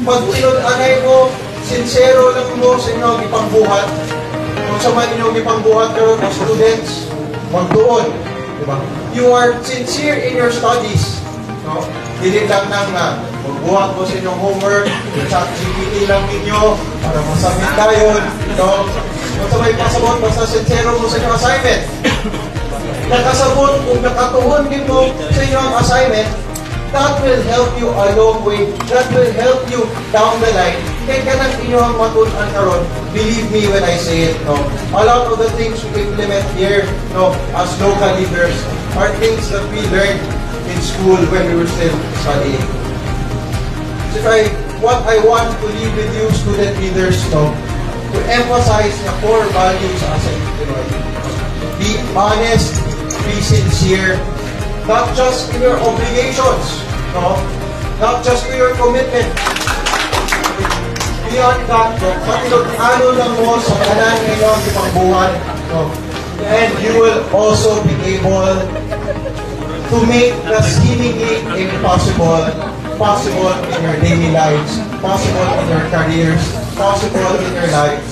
Pag tinod-anay mo, sincero lang mo sa inyong ipangbuhat. Kung sa man inyong ipangbuhat karon mga students, magdoon. Diba? You are sincere in your studies. No? Dili lang nang magbuhat mo sa inyong homework, chat GPT lang ninyo, para masabit tayo. No? Kung sa may pasabot, basta sincero mo sa inyong assignment. Nakasabot, kung nakatuhon din mo sa inyong assignment, that will help you a long way. That will help you down the line. Kaya kanang inyong matunan karon, believe me when I say it. No? A lot of the things we implement here, no, as local leaders are things that we learned in school when we were still studying. So what I want to leave with you, student leaders, no, to emphasize the core values as a Pinoy. Be honest, be sincere, not just in your obligations, no, not just to your commitment. Beyond that, no, ano lang mo sa kanan ngayon sa pagbuhat, no, and you will also be able to make the seemingly impossible possible in your daily lives, possible in your careers, possible in your lives.